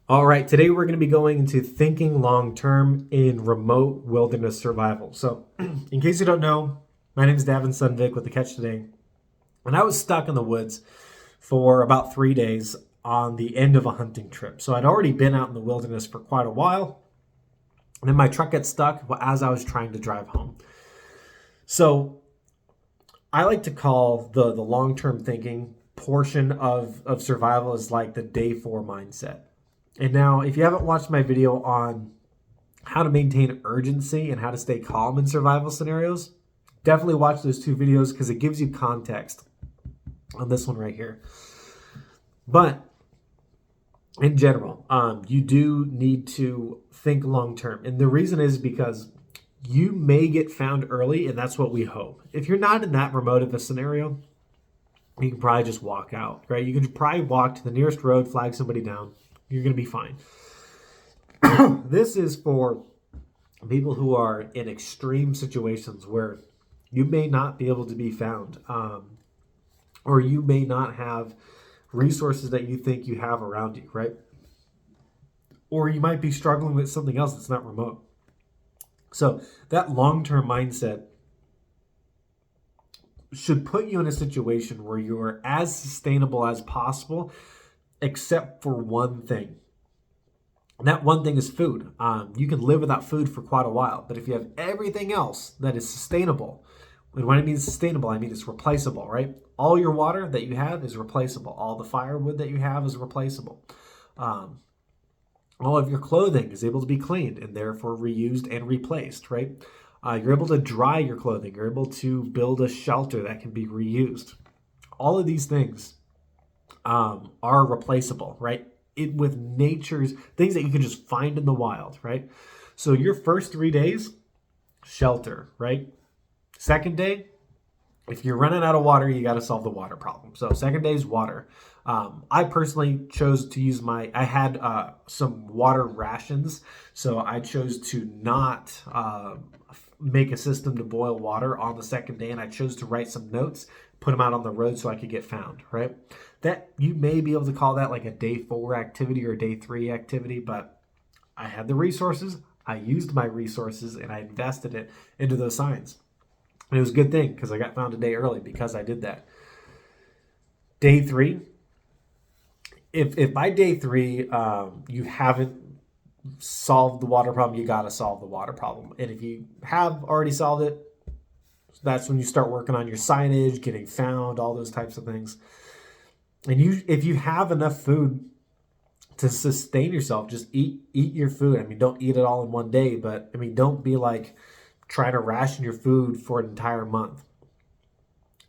All right, today we're going to be going into thinking long term in remote wilderness survival. So, in case you don't know, my name is Davin Sunvik with The Catch Today, and I was stuck in the woods for about 3 days on the end of a hunting trip. So, I'd already been out in the wilderness for quite a while, and then my truck got stuck as I was trying to drive home. So, I like to call the long term thinking portion of survival is like the day four mindset. And now, if you haven't watched my video on how to maintain urgency and how to stay calm in survival scenarios, definitely watch those two videos because it gives you context on this one right here. But in general, you do need to think long term. And the reason is because you may get found early, and that's what we hope. If you're not in that remote of a scenario, you can probably just walk out, right? You can probably walk to the nearest road, flag somebody down. You're going to be fine. This is for people who are in extreme situations where you may not be able to be found, or you may not have resources that you think you have around you, right? Or you might be struggling with something else that's not remote. So that long-term mindset should put you in a situation where you are as sustainable as possible, except for one thing. And that one thing is food. You can live without food for quite a while, but if you have everything else that is sustainable, and when I mean sustainable, I mean it's replaceable, right? All your water that you have is replaceable. All the firewood that you have is replaceable. All of your clothing is able to be cleaned and therefore reused and replaced, right? You're able to dry your clothing. You're able to build a shelter that can be reused. All of these things are replaceable, right? With nature's things that you can just find in the wild, right? So your first 3 days, shelter, right? Second day, if you're running out of water, you got to solve the water problem. So second day is water. I personally chose to use I had some water rations. So I chose to not make a system to boil water on the second day. And I chose to write some notes, put them out on the road so I could get found, right? That you may be able to call that like a day 4 activity or day 3 activity, but I had the resources. I used my resources and I invested it into those signs. And it was a good thing because I got found a day early because I did that. Day 3, if by day 3 you haven't solved the water problem, you got to solve the water problem. And if you have already solved it, that's when you start working on your signage, getting found, all those types of things. And if you have enough food to sustain yourself, just eat your food. I mean, don't eat it all in one day, but I mean, don't be like trying to ration your food for an entire month.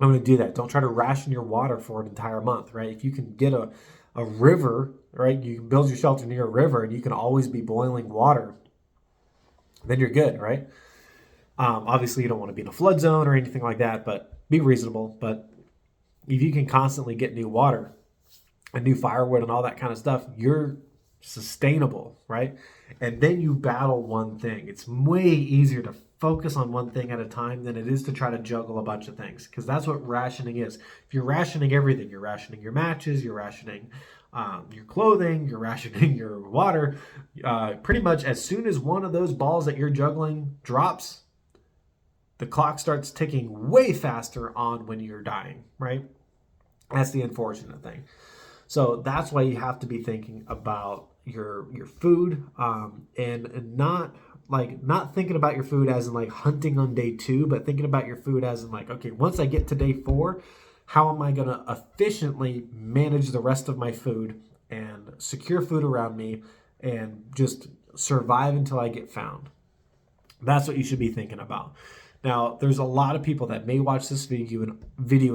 I'm going to do that. Don't try to ration your water for an entire month, right? If you can get a river, right? You can build your shelter near a river and you can always be boiling water, then you're good, right? Obviously, you don't want to be in a flood zone or anything like that, but be reasonable. But if you can constantly get new water and new firewood and all that kind of stuff, you're sustainable, right? And then you battle one thing. It's way easier to focus on one thing at a time than it is to try to juggle a bunch of things, because that's what rationing is. If you're rationing everything, you're rationing your matches, you're rationing your clothing, you're rationing your water. Pretty much as soon as one of those balls that you're juggling drops, the clock starts ticking way faster on when you're dying, right? That's the unfortunate thing. So that's why you have to be thinking about your food, and not thinking about your food as in like hunting on day 2, but thinking about your food as in like, okay, once I get to day 4, how am I going to efficiently manage the rest of my food and secure food around me and just survive until I get found? That's what you should be thinking about. Now, there's a lot of people that may watch this video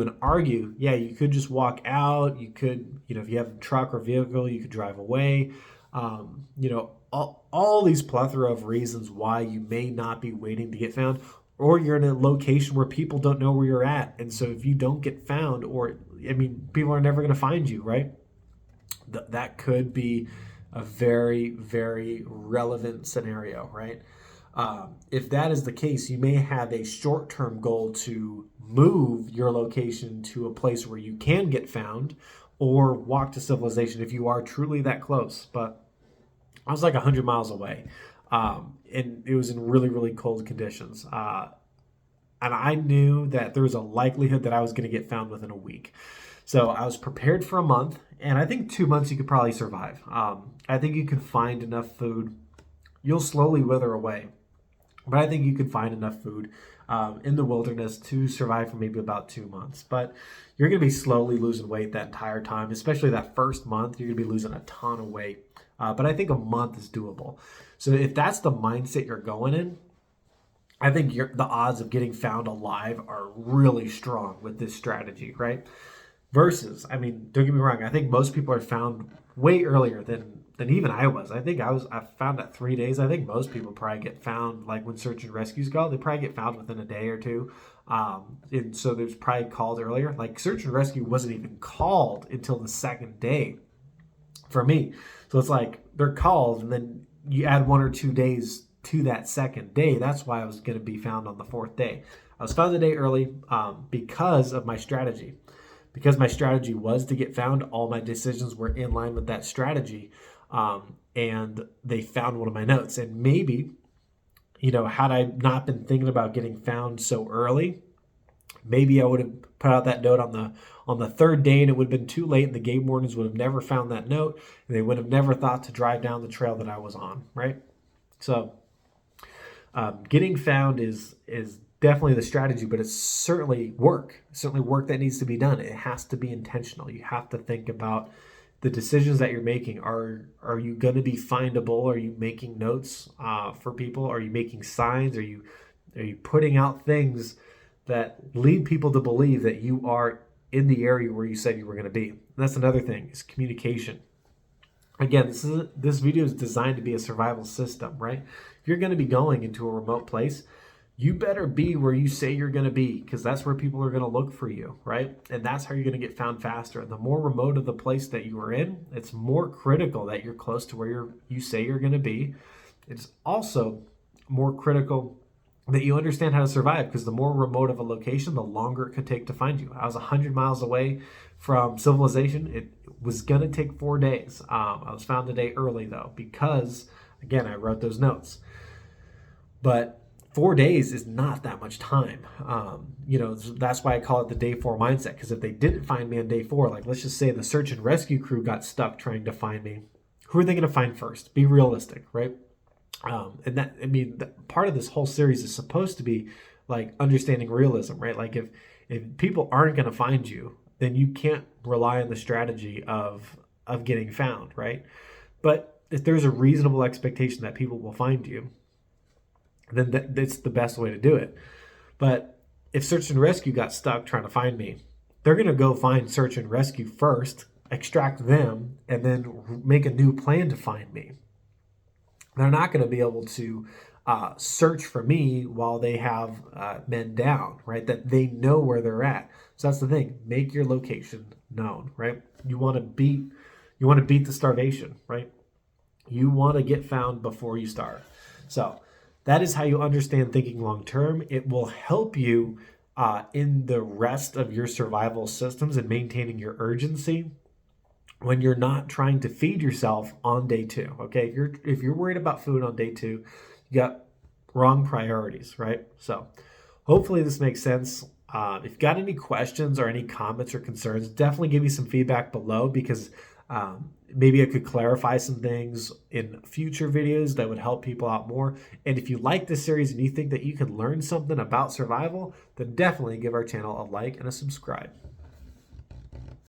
and argue, yeah, you could just walk out. You could, if you have a truck or vehicle, you could drive away. All these plethora of reasons why you may not be waiting to get found, or you're in a location where people don't know where you're at. And so if you don't get found, people are never going to find you, right? That could be a very, very relevant scenario, right? If that is the case, you may have a short-term goal to move your location to a place where you can get found or walk to civilization if you are truly that close. But I was like 100 miles away, and it was in really, really cold conditions. And I knew that there was a likelihood that I was going to get found within a week. So I was prepared for a month, and I think 2 months you could probably survive. I think you can find enough food. You'll slowly wither away, but I think you can find enough food in the wilderness to survive for maybe about 2 months. But you're going to be slowly losing weight that entire time, especially that first month. You're going to be losing a ton of weight. But I think a month is doable. So if that's the mindset you're going in, I think the odds of getting found alive are really strong with this strategy, right? Versus, I mean, don't get me wrong, I think most people are found way earlier than even I was. I found at 3 days. I think most people probably get found, like when search and rescues go, they probably get found within a day or two. And so there's probably called earlier. Like search and rescue wasn't even called until the second day for me. So it's like they're called, and then you add 1 or 2 days to that second day. That's why I was going to be found on the fourth day. I was found the day early because of my strategy. Because my strategy was to get found, all my decisions were in line with that strategy. And they found one of my notes. And maybe, had I not been thinking about getting found so early, maybe I would have put out that note on the third day, and it would have been too late, and the game wardens would have never found that note, and they would have never thought to drive down the trail that I was on, right? So getting found is definitely the strategy, but it's certainly work that needs to be done. It has to be intentional. You have to think about the decisions that you're making. Are you going to be findable? Are you making notes for people? Are you making signs? Are you putting out things that lead people to believe that you are in the area where you said you were going to be? And that's another thing, is communication. Again, this video is designed to be a survival system, right? If you're going to be going into a remote place, you better be where you say you're going to be, because that's where people are going to look for you, right? And that's how you're going to get found faster. And the more remote of the place that you are in, it's more critical that you're close to where you say you're going to be. It's also more critical that you understand how to survive, because the more remote of a location, the longer it could take to find you. I was 100 miles away from civilization. It was going to take 4 days. I was found a day early, though, because, again, I wrote those notes. But 4 days is not that much time. That's why I call it the day 4 mindset, because if they didn't find me on day 4, like let's just say the search and rescue crew got stuck trying to find me, who are they going to find first? Be realistic, right? Part of this whole series is supposed to be like understanding realism, right? Like if people aren't going to find you, then you can't rely on the strategy of getting found, right? But if there's a reasonable expectation that people will find you, then that's the best way to do it. But if search and rescue got stuck trying to find me, they're going to go find search and rescue first, extract them, and then make a new plan to find me. They're not going to be able to search for me while they have men down, right? That they know where they're at. So that's the thing. Make your location known, right? You want to beat the starvation, right? You want to get found before you starve. So that is how you understand thinking long term. It will help you in the rest of your survival systems and maintaining your urgency when you're not trying to feed yourself on day 2. Okay, if you're worried about food on day 2, you got wrong priorities, right? So hopefully this makes sense. If you've got any questions or any comments or concerns, definitely give me some feedback below, because maybe I could clarify some things in future videos that would help people out more. And if you like this series and you think that you can learn something about survival, then definitely give our channel a like and a subscribe.